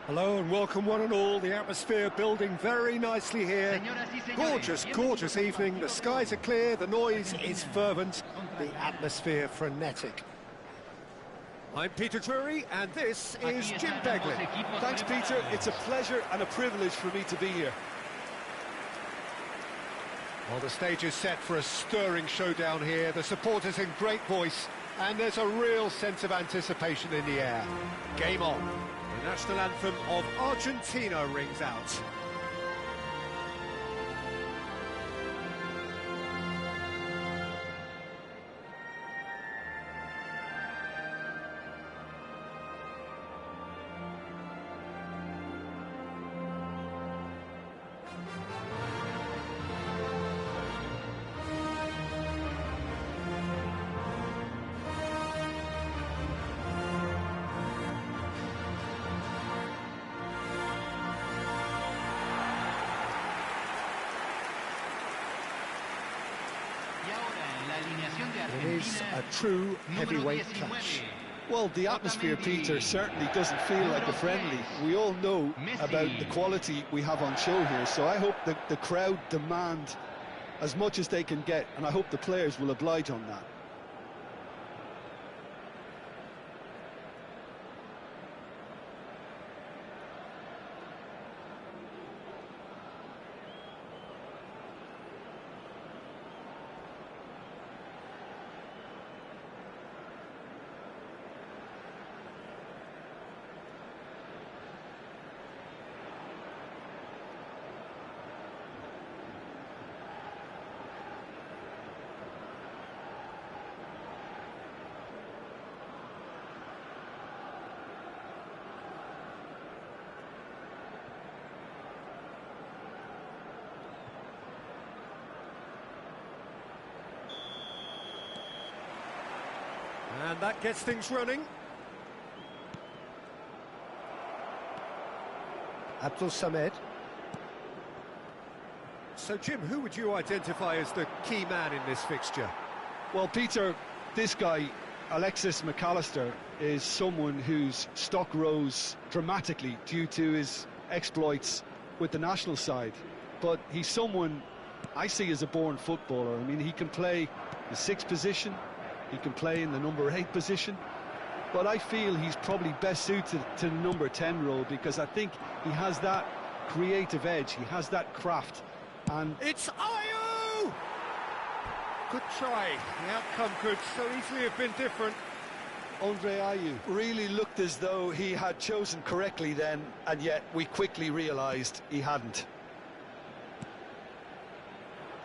Hello and welcome one and all. The atmosphere building very nicely here. Gorgeous, gorgeous evening. The skies are clear, the noise is fervent, the atmosphere frenetic. I'm Peter Drury and this is Jim Beglin. Thanks, Peter. It's a pleasure and a privilege for me to be here. Well, the stage is set for a stirring showdown here. The supporters in great voice and there's a real sense of anticipation in the air. Game on. The national anthem of Argentina rings out. It is a true heavyweight clash. Well, the atmosphere, Peter, certainly doesn't feel like a friendly. We all know about the quality we have on show here, so I hope that the crowd demand as much as they can get, and I hope the players will oblige on that. And that gets things running. Abdul Samed. So, Jim, who would you identify as the key man in this fixture? Well, Peter, this guy, Alexis McAllister, is someone whose stock rose dramatically due to his exploits with the national side. But he's someone I see as a born footballer. I mean, he can play the sixth position, he can play in the number 8 position, but I feel he's probably best suited to the number 10 role because I think he has that creative edge, he has that craft. And it's Ayew! Good try. The outcome could so easily have been different. Andre Ayew really looked as though he had chosen correctly then, and yet we quickly realised he hadn't.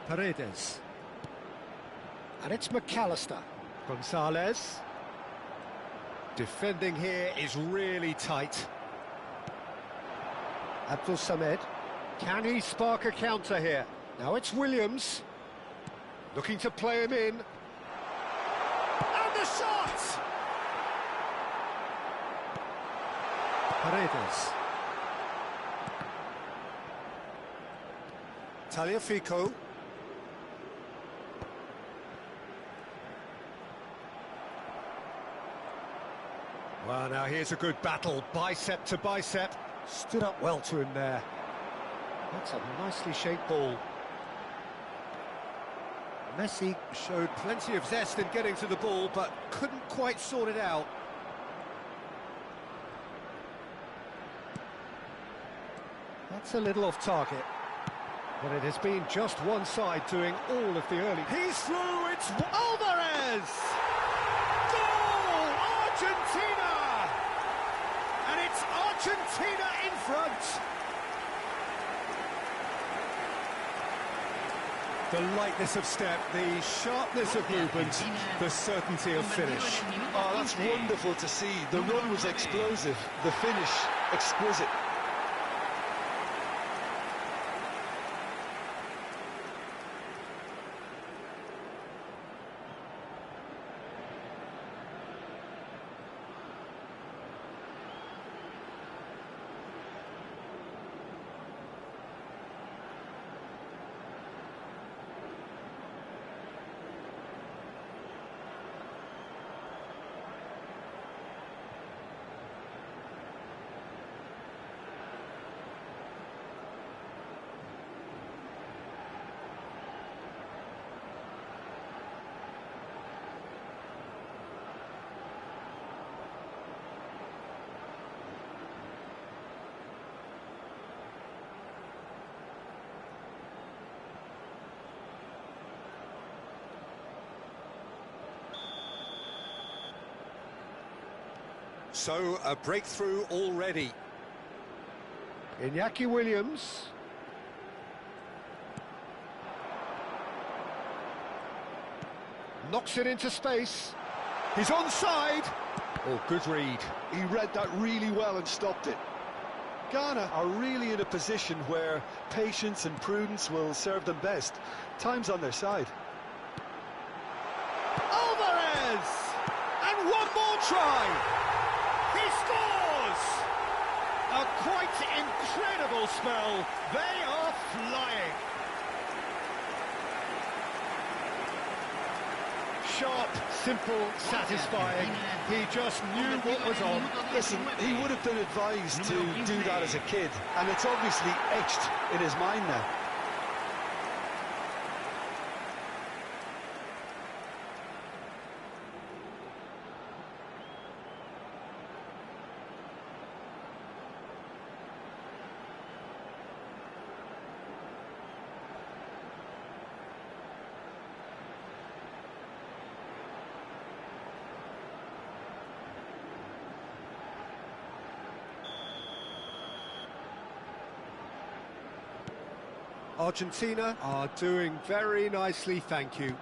Paredes. And it's McAllister. Gonzalez. Defending here is really tight. Abdul Samed. Can he spark a counter here? Now it's Williams. Looking to play him in. And the shot! Paredes. Tagliafico. Well, now here's a good battle, bicep to bicep. Stood up well to him there. That's a nicely shaped ball. Messi showed plenty of zest in getting to the ball, but couldn't quite sort it out. That's a little off target. But it has been just one side doing all of the early... He's through, it's Alvarez! Goal! Argentina! And it's Argentina in front! The lightness of step, the sharpness of movement, the certainty of finish. Oh, that's wonderful to see. The run was explosive, the finish exquisite. So, a breakthrough already. Iñaki Williams. Knocks it into space. He's onside. Oh, good read. He read that really well and stopped it. Ghana are really in a position where patience and prudence will serve them best. Time's on their side. Alvarez! And one more try! He scores! A quite incredible spell. They are flying. Sharp, simple, satisfying. He just knew what was on. Listen, he would have been advised to do that as a kid, and it's obviously etched in his mind now. Argentina are doing very nicely, thank you.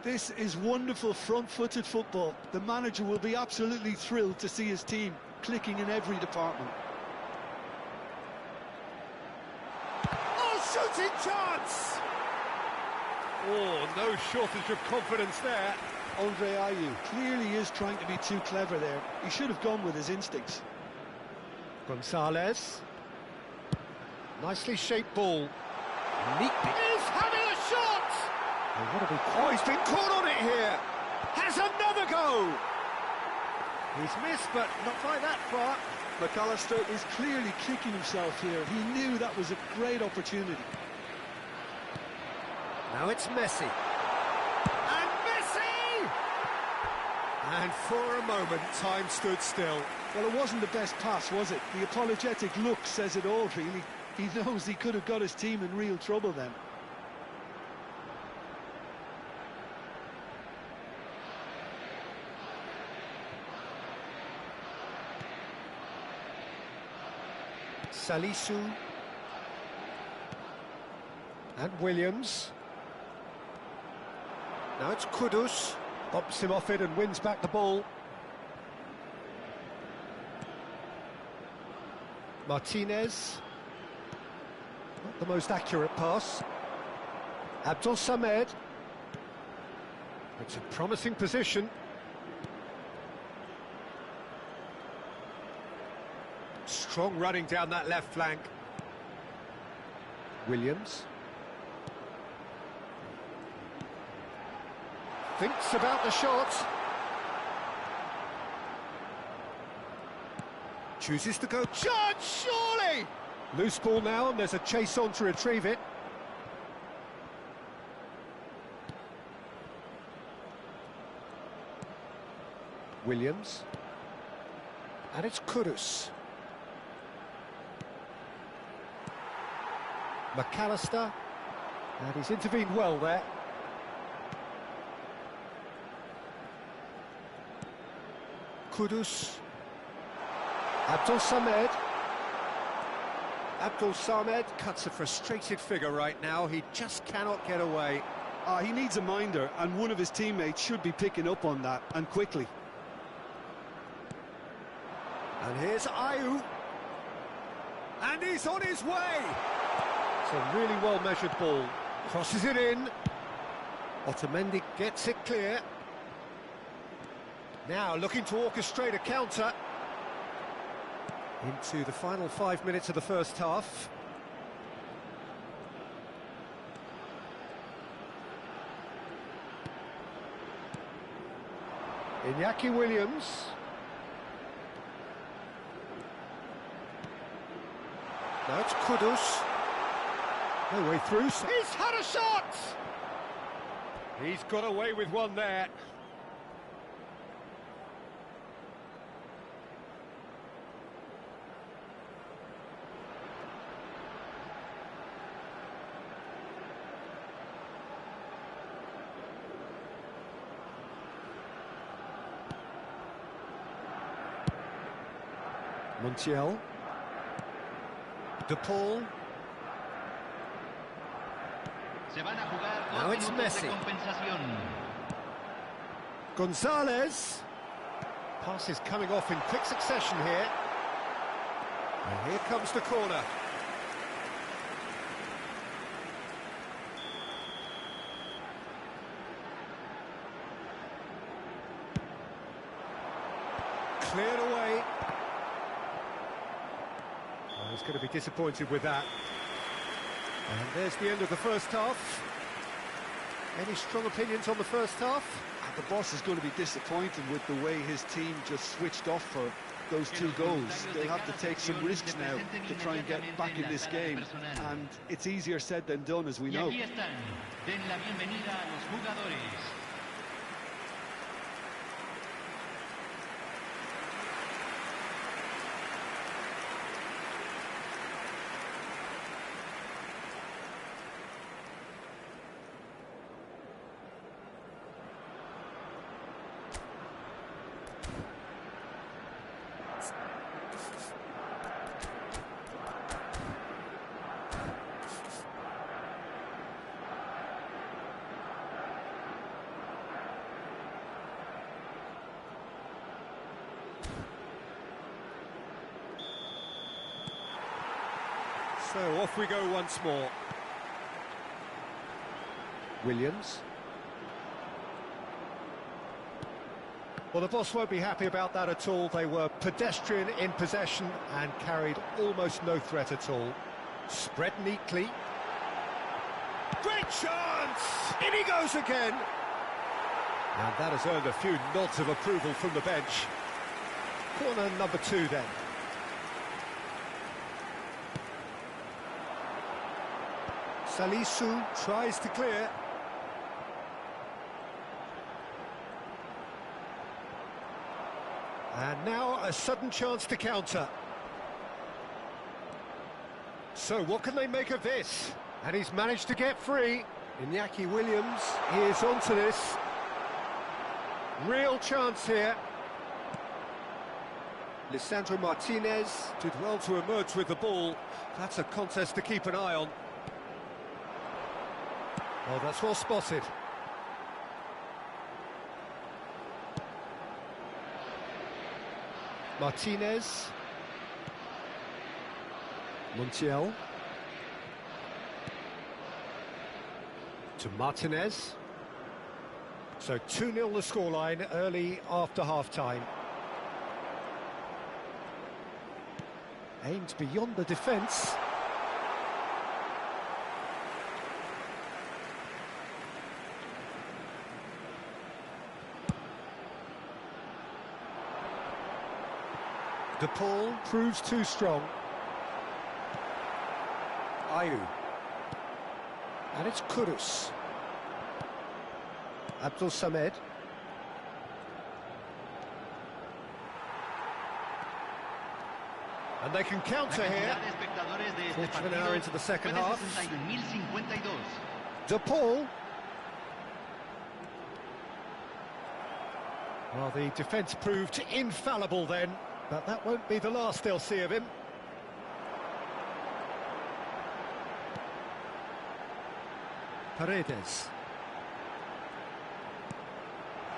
This is wonderful front-footed football. The manager will be absolutely thrilled to see his team clicking in every department. Oh, shooting chance! Oh, no shortage of confidence there. Andre Ayew clearly is trying to be too clever there. He should have gone with his instincts. Gonzalez. Nicely shaped ball. Neat. He's having a shot! Oh, what a big... Oh, he's been caught on it here! Has another go! He's missed, but not by that far. McAllister is clearly kicking himself here. He knew that was a great opportunity. Now it's Messi. And Messi! And for a moment, time stood still. Well, it wasn't the best pass, was it? The apologetic look says it all, really. He knows he could have got his team in real trouble then. Salisu. And Williams. Now it's Kudus. Bumps him off it and wins back the ball. Martinez. Not the most accurate pass. Abdul Samed. It's a promising position. Strong running down that left flank. Williams. Thinks about the shot. Chooses to go. Chance, surely! Loose ball now, and there's a chase on to retrieve it. Williams. And it's Kudus. McAllister. And he's intervened well there. Kudus. Abdul Samed. Abdul Samed cuts a frustrated figure right now. He just cannot get away. He needs a minder, and one of his teammates should be picking up on that, and quickly. And here's Ayew. And he's on his way. It's a really well-measured ball. Crosses it in. Otamendi gets it clear. Now looking to orchestrate a counter. Into the final 5 minutes of the first half. Iñaki Williams. Now it's Kudus. No way through. He's had a shot! He's got away with one there. Montiel. De Paul. Now it's Messi. Gonzalez. Passes coming off in quick succession here. And here comes the corner. Cleared away. Oh, he's going to be disappointed with that. And there's the end of the first half. Any strong opinions on the first half? The boss is going to be disappointed with the way his team just switched off for those 2 goals. They'll have to take some risks now to try and get back in this game, and it's easier said than done, as we know. So off we go once more. Williams. Well, the boss won't be happy about that at all. They were pedestrian in possession and carried almost no threat at all. Spread neatly. Great chance! In he goes again! And that has earned a few nods of approval from the bench. Corner number 2 then. Salisu tries to clear. And now a sudden chance to counter. So what can they make of this? And he's managed to get free. Iñaki Williams is onto this. Real chance here. Lisandro Martinez did well to emerge with the ball. That's a contest to keep an eye on. Oh, that's well spotted. Martinez. Montiel. To Martinez. So 2-0 the scoreline early after half-time. Aimed beyond the defence. De Paul proves too strong. Ayew. And it's Kudus. Abdul Samed. And they can counter here. Quarter of an hour into the second half. De Paul. Well, the defence proved infallible then, but that won't be the last they'll see of him. Paredes.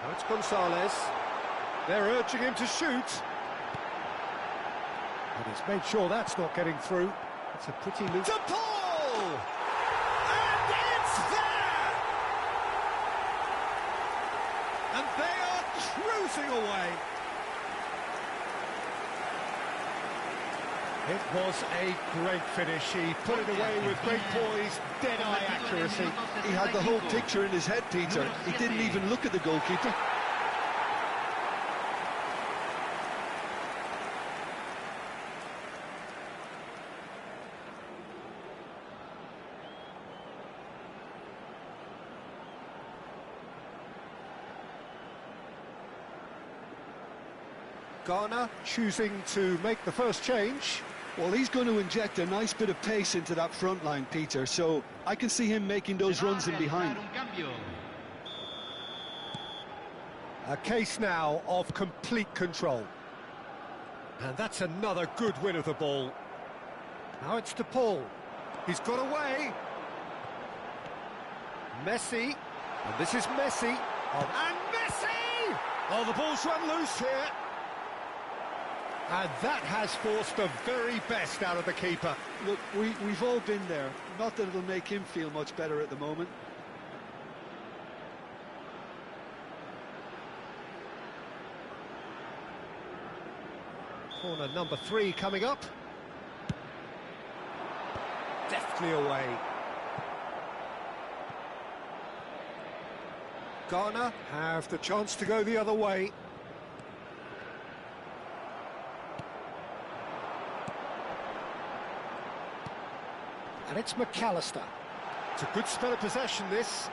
Now it's Gonzalez. They're urging him to shoot. And he's made sure that's not getting through. It's a pretty loose... De Paul! And it's there! And they are cruising away. It was a great finish. He put it away with great poise, dead-eye accuracy. He had the whole picture in his head, Peter. He didn't even look at the goalkeeper. Ghana choosing to make the first change. Well, he's going to inject a nice bit of pace into that front line, Peter, so I can see him making those runs in behind. A case now of complete control. And that's another good win of the ball. Now it's to Paul. He's got away. Messi. And this is Messi. Oh, and Messi! Oh, the ball's run loose here. And that has forced the very best out of the keeper. Look, we've all been there. Not that it'll make him feel much better at the moment. Corner number 3 coming up. Deftly away. Ghana have the chance to go the other way. And it's McAllister. It's a good spell of possession, this.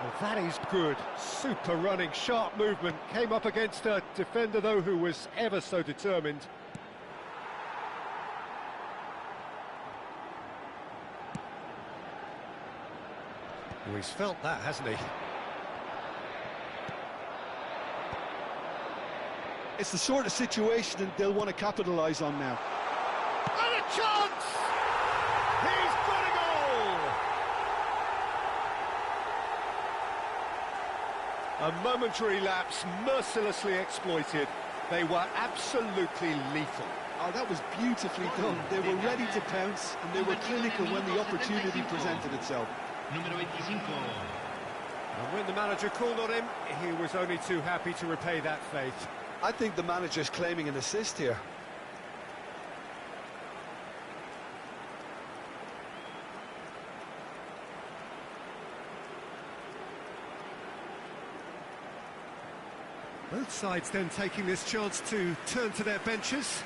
Well, that is good. Super running, sharp movement. Came up against a defender, though, who was ever so determined. Well, he's felt that, hasn't he? It's the sort of situation that they'll want to capitalise on now. And a chance! He's got a goal! A momentary lapse, mercilessly exploited. They were absolutely lethal. Oh, that was beautifully done. They were ready to pounce, and they were clinical when the opportunity presented itself. And when the manager called on him, he was only too happy to repay that faith. I think the manager's claiming an assist here. Both sides then taking this chance to turn to their benches.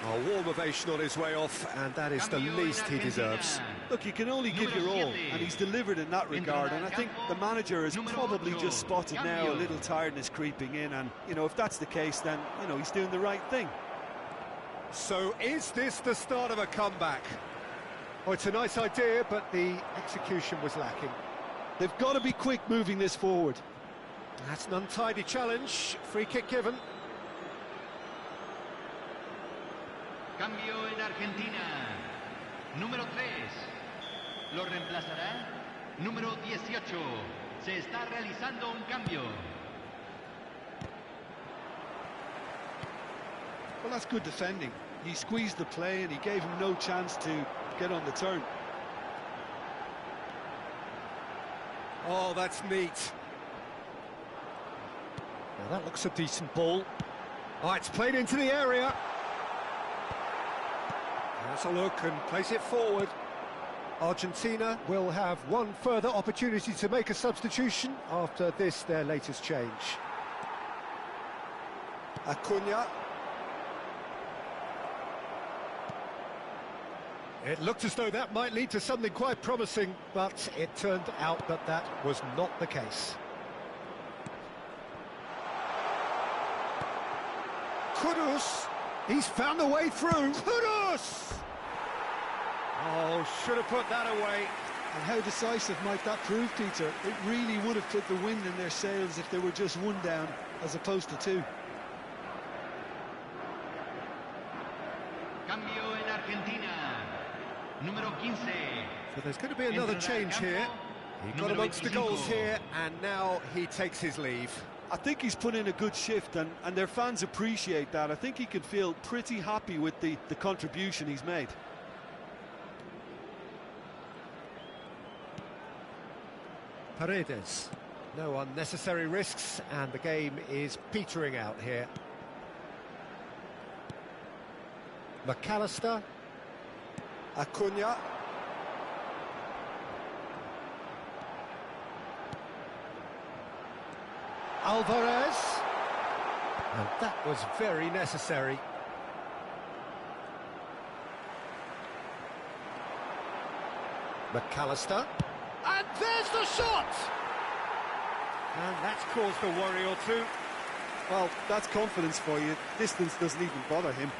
A warm ovation on his way off, and that is the least he deserves. Look, you can only give your all, and he's delivered in that regard, and I think the manager has probably just spotted now a little tiredness creeping in, and, you know, if that's the case, then, you know, he's doing the right thing. So is this the start of a comeback? Oh, it's a nice idea, but the execution was lacking. They've got to be quick moving this forward. That's an untidy challenge. Free kick given. Cambio en Argentina. Número 3. Lo reemplazará. Número 18. Se está realizando un cambio. Well, that's good defending. He squeezed the play and he gave him no chance to get on the turn. Oh, that's neat. Now that looks a decent ball. Oh, it's played into the area. Has a look and plays it forward. Argentina will have one further opportunity to make a substitution after this, their latest change. Acuna. It looked as though that might lead to something quite promising, but it turned out that that was not the case. Kudus, he's found a way through. Kudus! Oh, should have put that away. And how decisive might that prove, Peter? It really would have put the wind in their sails if they were just one down, as opposed to two. Cambio en Argentina. Número 15. So there's going to be another change here. He got amongst the goals here, and now he takes his leave. I think he's put in a good shift, and their fans appreciate that. I think he can feel pretty happy with the contribution he's made. Paredes. No unnecessary risks, and the game is petering out here. McAllister. Acuna. Alvarez. And that was very necessary. McAllister. And there's the shot! And that's caused a worry or two. Well, that's confidence for you. Distance doesn't even bother him.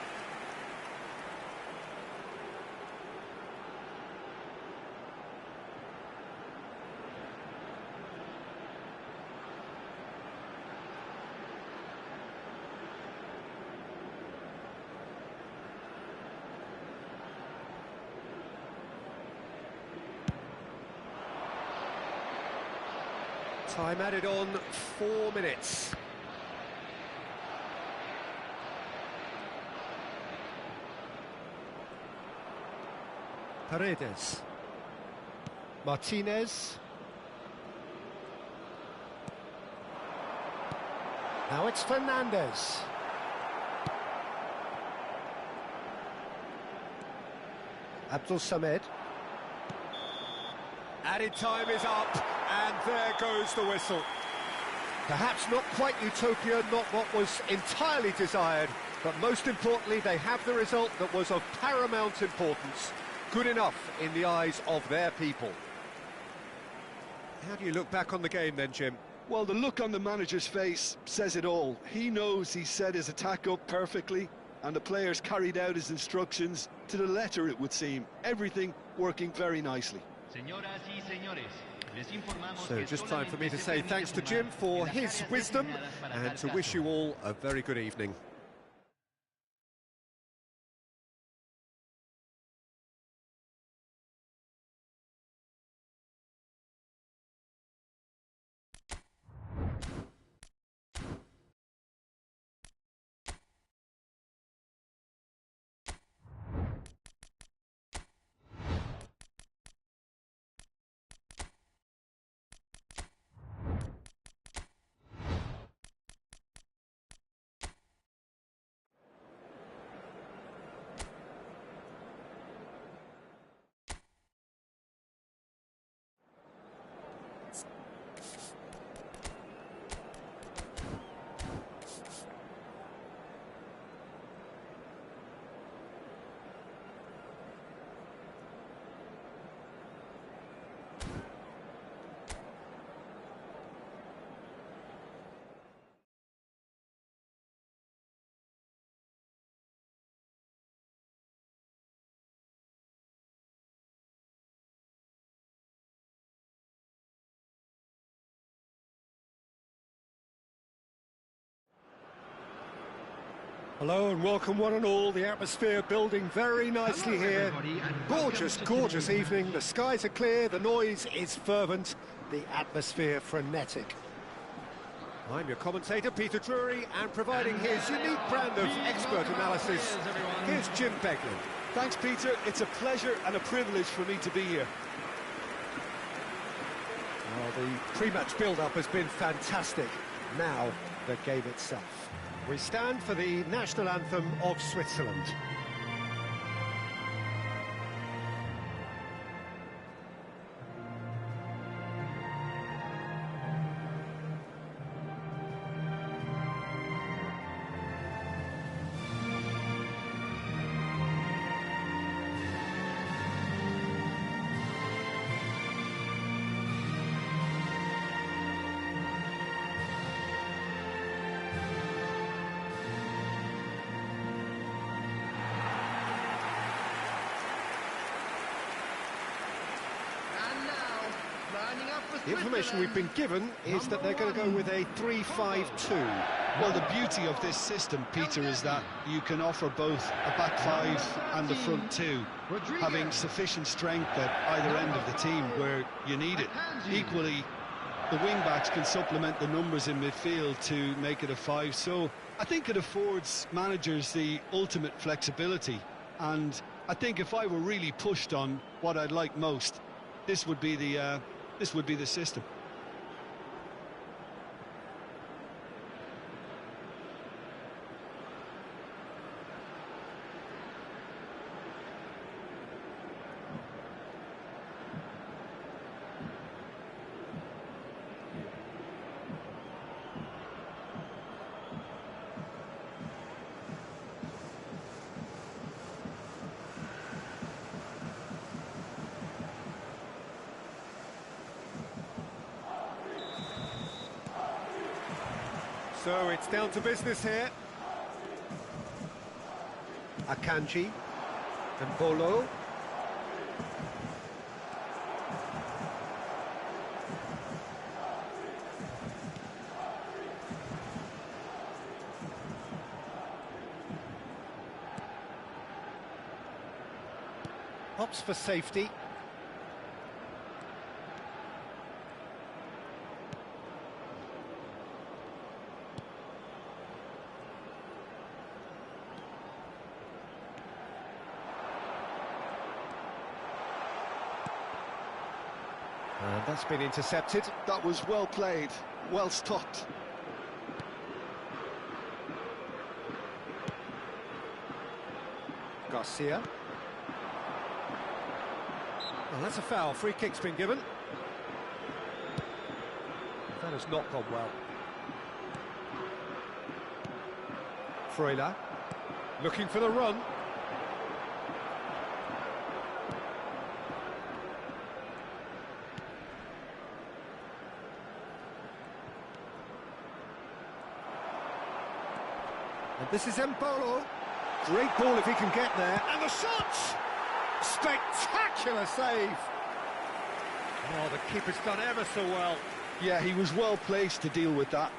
Time added on, 4 minutes. Paredes. Martinez. Now it's Fernandez. Abdul Samed. Added time is up, and there goes the whistle. Perhaps not quite utopia, not what was entirely desired, but most importantly, they have the result that was of paramount importance. Good enough in the eyes of their people. How do you look back on the game then, Jim? Well, the look on the manager's face says it all. He knows he set his attack up perfectly, and the players carried out his instructions to the letter, it would seem. Everything working very nicely. So just time for me to say thanks to Jim for his wisdom and to wish you all a very good evening. Hello and welcome one and all. The atmosphere building very nicely here. Gorgeous, gorgeous evening. The skies are clear, the noise is fervent, the atmosphere frenetic. I'm your commentator, Peter Drury, and providing his unique brand of expert analysis, here's Jim Beglin. Thanks, Peter. It's a pleasure and a privilege for me to be here. Well, the pre-match build-up has been fantastic. Now, the game itself. We stand for the national anthem of Switzerland. The information we've been given is that they're going to go with a 3-5-2. Well, the beauty of this system, Peter, is that you can offer both a back five and a front two, having sufficient strength at either end of the team where you need it. Equally, the wing-backs can supplement the numbers in midfield to make it a five, so I think it affords managers the ultimate flexibility, and I think if I were really pushed on what I'd like most, this would be the system. So it's down to business here. Akanji and Bolo. Opts for safety. And that's been intercepted. That was well played, well stopped. Garcia. Well, that's a foul. Free kick's been given. That has not gone well. Freuler looking for the run. And this is Embolo. Great ball if he can get there. And the shot! Spectacular save! Oh, the keeper's done ever so well. Yeah, he was well placed to deal with that.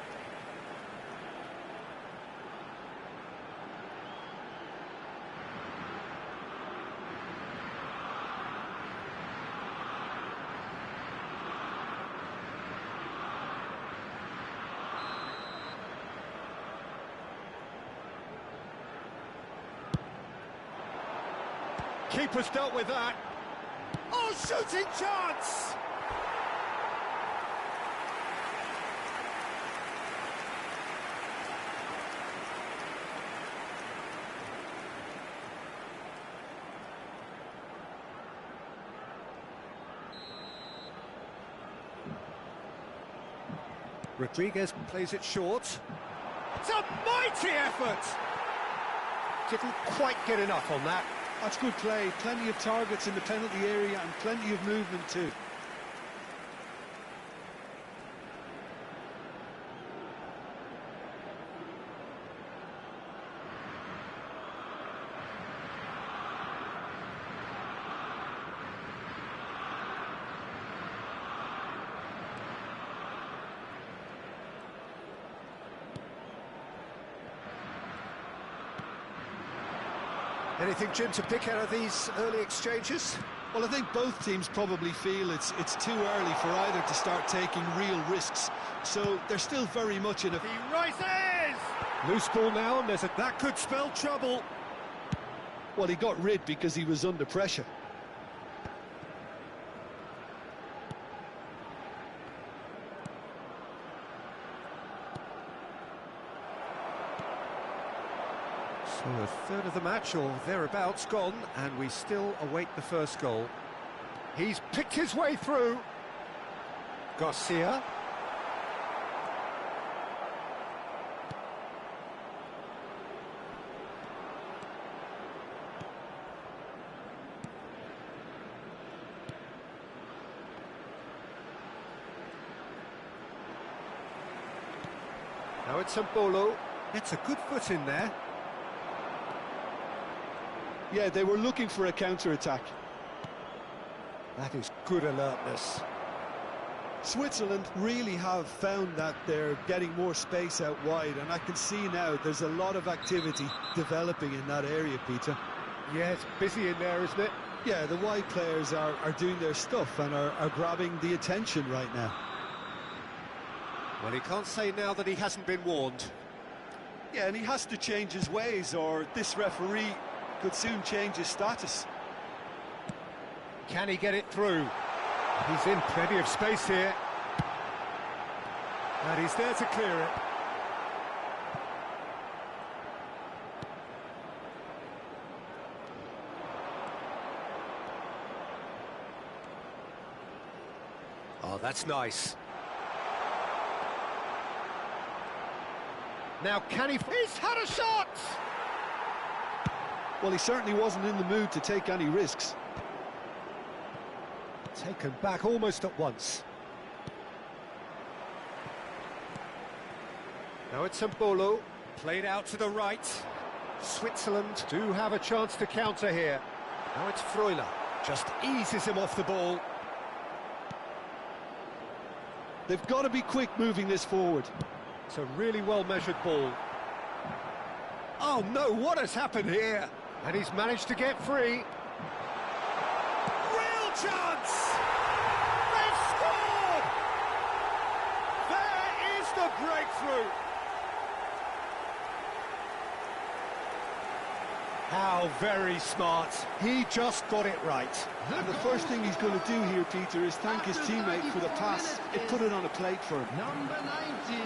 Keeper's dealt with that. Oh, shooting chance! Rodriguez plays it short. It's a mighty effort! Didn't quite get enough on that. That's good play, plenty of targets in the penalty area and plenty of movement too. Anything, Jim, to pick out of these early exchanges? Well, I think both teams probably feel it's too early for either to start taking real risks. So they're still very much in a... He rises! Loose ball now, and that could spell trouble. Well, he got rid because he was under pressure. So a third of the match, or thereabouts, gone, and we still await the first goal. He's picked his way through. Garcia. Now it's Embolo. Gets a good foot in there. Yeah, they were looking for a counter-attack. That is good alertness. Switzerland really have found that they're getting more space out wide, and I can see now there's a lot of activity developing in that area, Peter. Yeah, it's busy in there, isn't it? Yeah, the wide players are doing their stuff and are grabbing the attention right now. Well, he can't say now that he hasn't been warned. Yeah, and he has to change his ways, or this referee could soon change his status. Can he get it through? He's in plenty of space here. And he's there to clear it. Oh, that's nice. Now can he... He's had a shot! Well, he certainly wasn't in the mood to take any risks. Taken back almost at once. Now it's Embolo, played out to the right. Switzerland do have a chance to counter here. Now it's Freuler, just eases him off the ball. They've got to be quick moving this forward. It's a really well-measured ball. Oh no, what has happened here? And he's managed to get free. Real chance! They've scored! There is the breakthrough! How very smart. He just got it right. And the first thing he's going to do here, Peter, is thank his teammate for the pass. It put it on a plate for him. Number 19.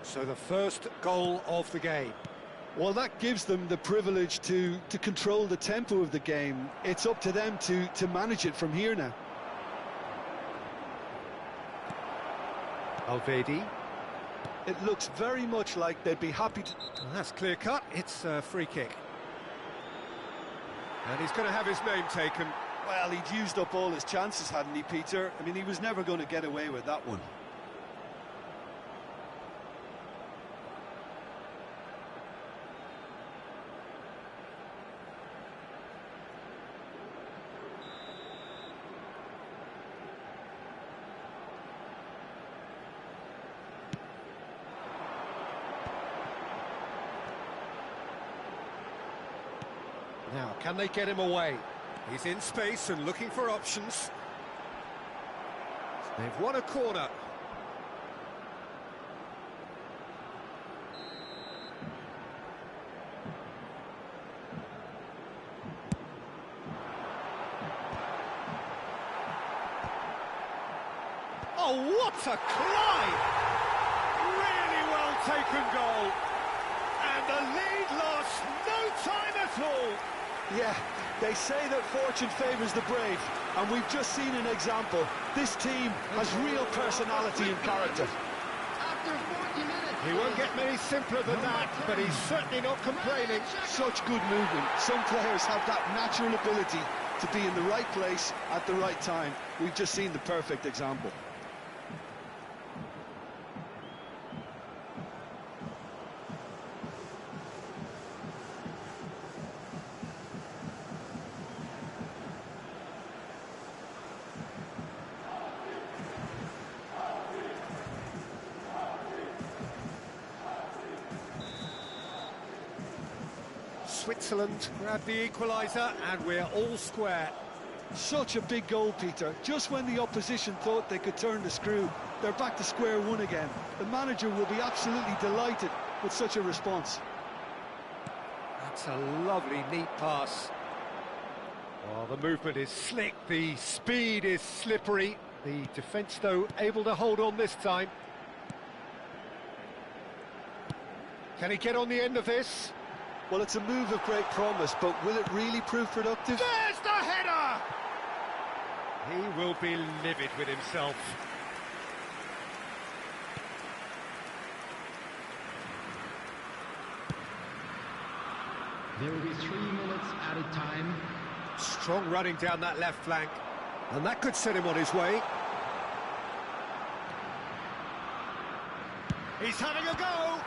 So the first goal of the game. Well, that gives them the privilege to control the tempo of the game. It's up to them to manage it from here now. Alvedi. It looks very much like they'd be happy to... Well, that's clear cut. It's a free kick. And he's going to have his name taken. Well, he'd used up all his chances, hadn't he, Peter? I mean, he was never going to get away with that one. Now, can they get him away? He's in space and looking for options. They've won a corner. Oh, what a climb! Really well taken goal. And the lead lost no time at all. Yeah, they say that fortune favours the brave, and we've just seen an example. This team has real personality and character. After 40 minutes. He won't get many simpler than that, but he's certainly not complaining. Such good movement. Some players have that natural ability to be in the right place at the right time. We've just seen the perfect example. Switzerland grab the equaliser, and we're all square. Such a big goal, Peter. Just when the opposition thought they could turn the screw, they're back to square one again. The manager will be absolutely delighted with such a response. That's a lovely, neat pass. Oh, the movement is slick, the speed is slippery. The defence, though, able to hold on this time. Can he get on the end of this? Well, it's a move of great promise, but will it really prove productive? There's the header! He will be livid with himself. There will be 3 minutes added time. Strong running down that left flank, and that could set him on his way. He's having a go!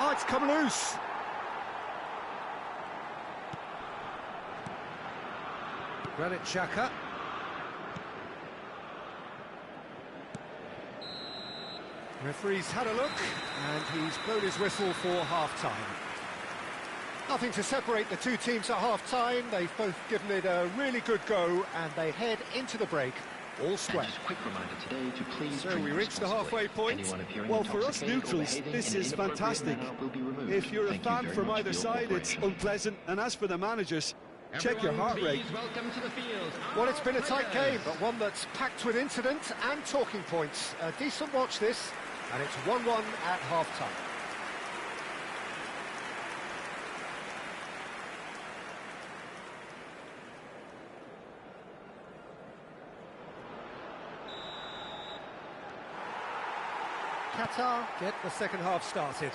Oh, it's come loose. Granit Xhaka. Referee's had a look, and he's blown his whistle for half-time. Nothing to separate the two teams at half-time. They've both given it a really good go, and they head into the break all square. And just a quick reminder today to please So drink we reach the responsibly. halfway point. Anyone appearing Well, for us intoxicated or neutrals, behaving this in an is inappropriate fantastic. manner will be removed. If you're a Thank you fan very from much either for your side, it's cooperation. unpleasant. And as for the managers, check your Everyone, heart rate. please welcome to the field. Well, it's been a tight game, Players. but one that's packed with incident and talking points. A decent watch this, and it's 1-1 at half-time. Qatar get the second half started.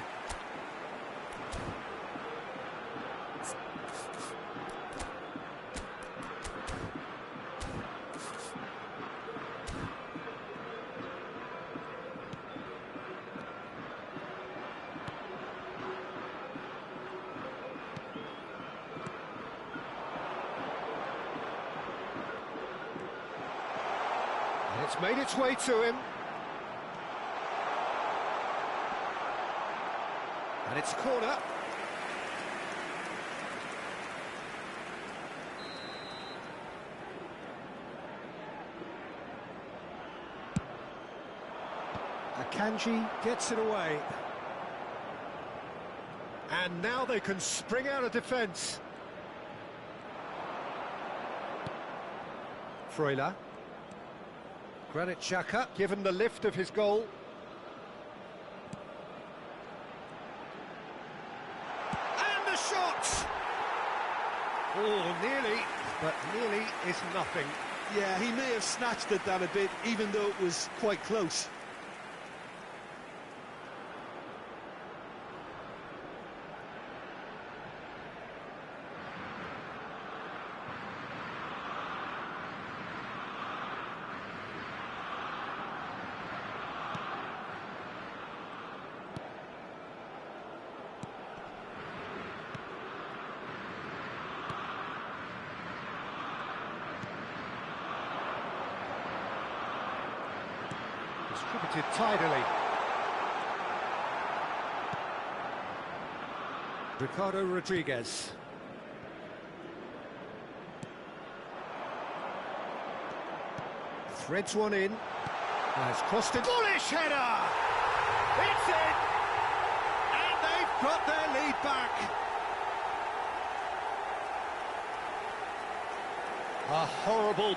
It's made its way to him. And it's a corner. Akanji gets it away. And now they can spring out of defence. Freuler. Granit Xhaka, given the lift of his goal. And the shot! Oh, nearly, but nearly is nothing. Yeah, he may have snatched at that a bit, even though it was quite close. Distributed tidily. Ricardo Rodriguez. Threads one in. Has crossed it. Bullish header! It's in! And they've got their lead back. A horrible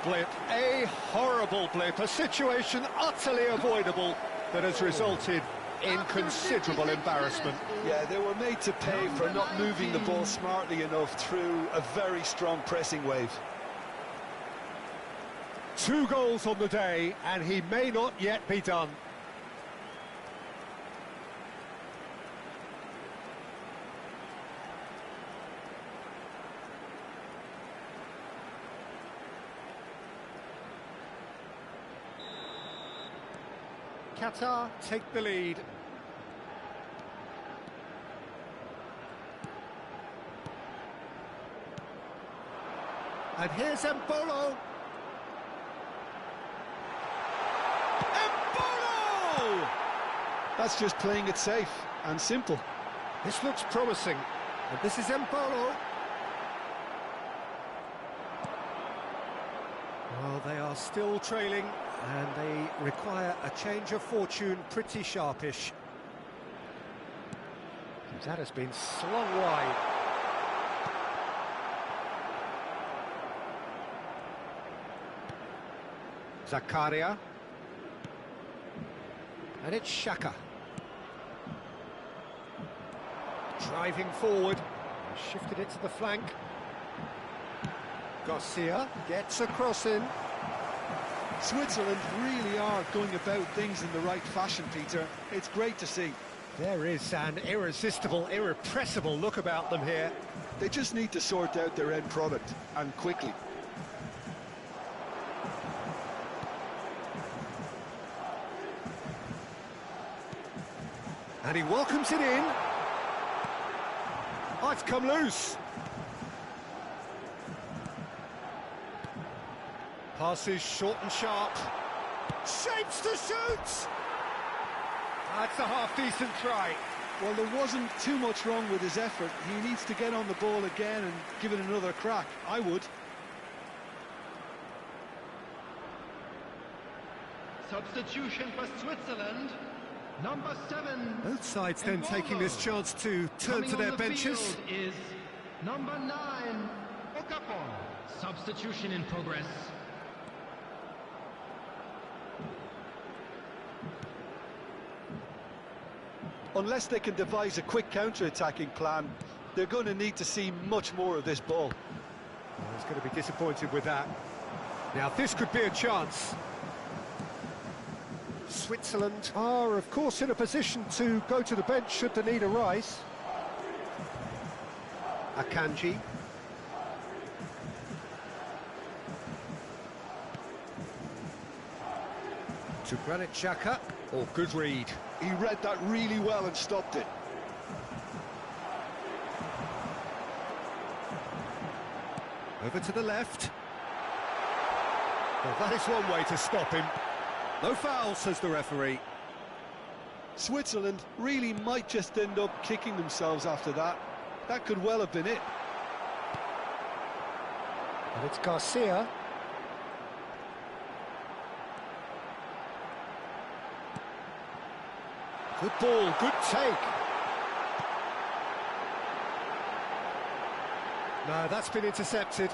blip, a situation utterly avoidable that has resulted in considerable embarrassment. Yeah, they were made to pay for not moving the ball smartly enough through a very strong pressing wave. 2 goals on the day, and he may not yet be done. Qatar take the lead. And here's Embolo. Embolo! That's just playing it safe and simple. This looks promising. And this is Embolo. Well, they are still trailing, and they require a change of fortune pretty sharpish. That has been slung wide. Zakaria. And it's Xhaka. Driving forward. Shifted it to the flank. Garcia gets a cross in. Switzerland really are going about things in the right fashion, Peter. It's great to see. There is an irresistible, irrepressible look about them here. They just need to sort out their end product, and quickly. And he welcomes it in. Oh, it's come loose. Passes short and sharp. Shapes to shoot! That's a half-decent try. Well, there wasn't too much wrong with his effort. He needs to get on the ball again and give it another crack. I would. Substitution for Switzerland. Number 7. Both sides then taking this chance to turn to their benches. Is number 9, Okafor. Substitution in progress. Unless they can devise a quick counter-attacking plan, they're going to need to see much more of this ball. Well, he's going to be disappointed with that. Now, this could be a chance. Switzerland are, of course, in a position to go to the bench should the need arise. Akanji. To Granit Xhaka. Oh, good read. He read that really well and stopped it. Over to the left. Well, that is one way to stop him. No foul, says the referee. Switzerland really might just end up kicking themselves after that. That could well have been it. And it's Garcia. Good ball, good take. No, that's been intercepted.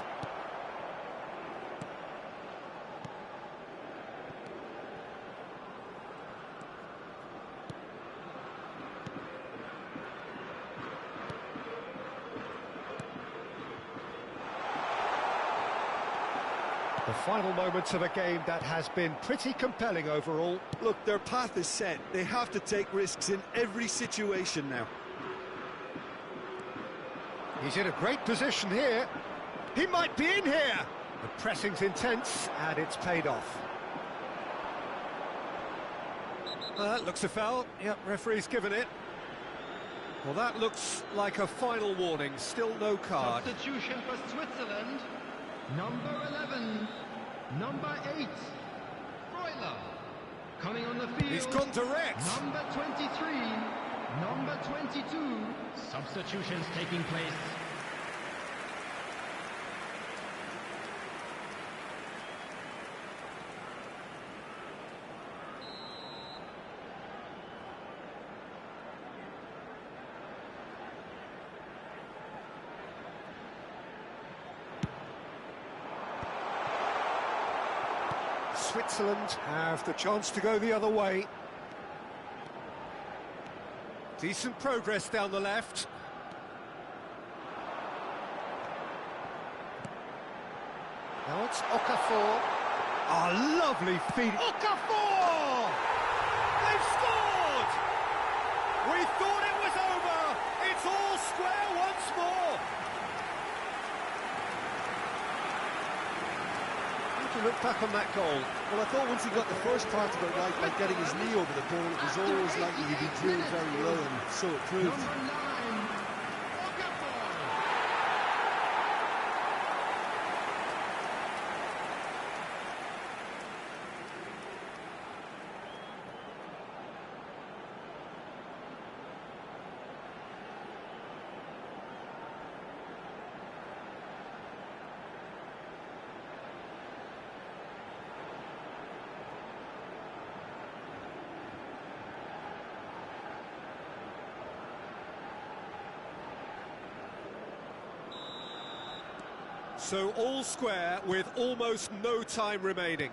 The final moments of a game that has been pretty compelling overall. Look, their path is set. They have to take risks in every situation now. He's in a great position here. He might be in here. The pressing's intense, and it's paid off. That looks a foul. Yep, referee's given it. Well, that looks like a final warning. Still no card. Substitution for Switzerland. Number 11, number 8, Freuler. Coming on the field. He's gone direct. Number 23, number 22. Substitutions taking place. Switzerland have the chance to go the other way. Decent progress down the left. Now it's Okafor. A lovely feed. Okafor! They've scored! We thought it was over. It's all square once more. How do you look back on that goal? Well, I thought once he got the first part of it right, like getting his knee over the ball, it was always likely to be drilled very low, and so it proved. Number 9, Okafor. So all square with almost no time remaining.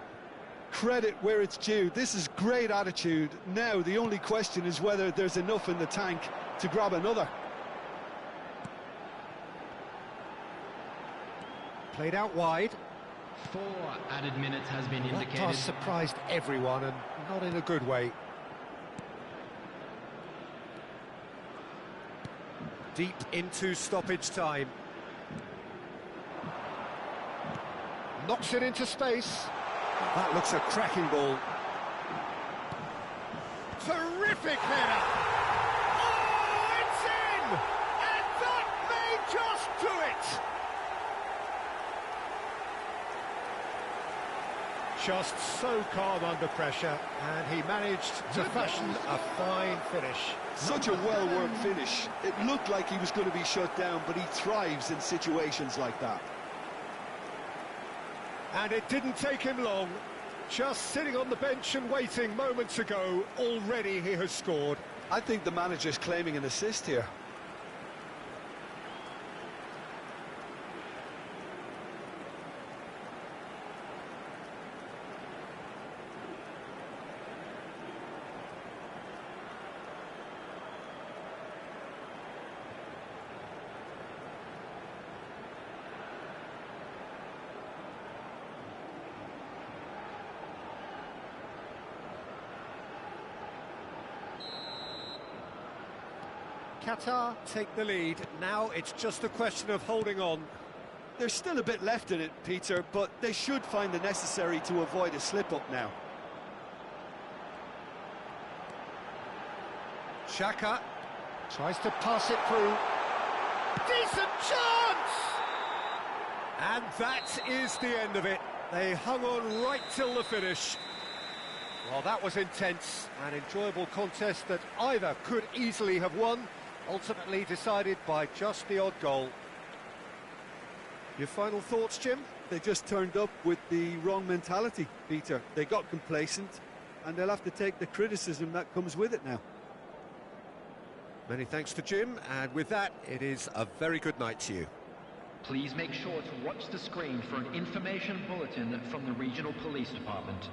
Credit where it's due. This is great attitude. Now the only question is whether there's enough in the tank to grab another. Played out wide. 4 added minutes has been That indicated. pass surprised everyone, and not in a good way. Deep into stoppage time. Knocks it into space. That looks a cracking ball. Terrific header! Oh, it's in! And that may just do it! Just so calm under pressure, and he managed to fashion a fine finish. Such a well-worked finish. It looked like he was going to be shut down, but he thrives in situations like that. And it didn't take him long. Just sitting on the bench and waiting moments ago, already he has scored. I think the manager's claiming an assist here. Qatar take the lead. Now it's just a question of holding on. There's still a bit left in it, Peter, but they should find the necessary to avoid a slip-up now. Xhaka tries to pass it through. Decent chance! And that is the end of it. They hung on right till the finish. Well, that was intense, an enjoyable contest that either could easily have won, ultimately decided by just the odd goal. Your final thoughts, Jim? They just turned up with the wrong mentality, Peter. They got complacent, and they'll have to take the criticism that comes with it now. Many thanks to Jim, and with that, it is a very good night to you. Please make sure to watch the screen for an information bulletin from the regional police department.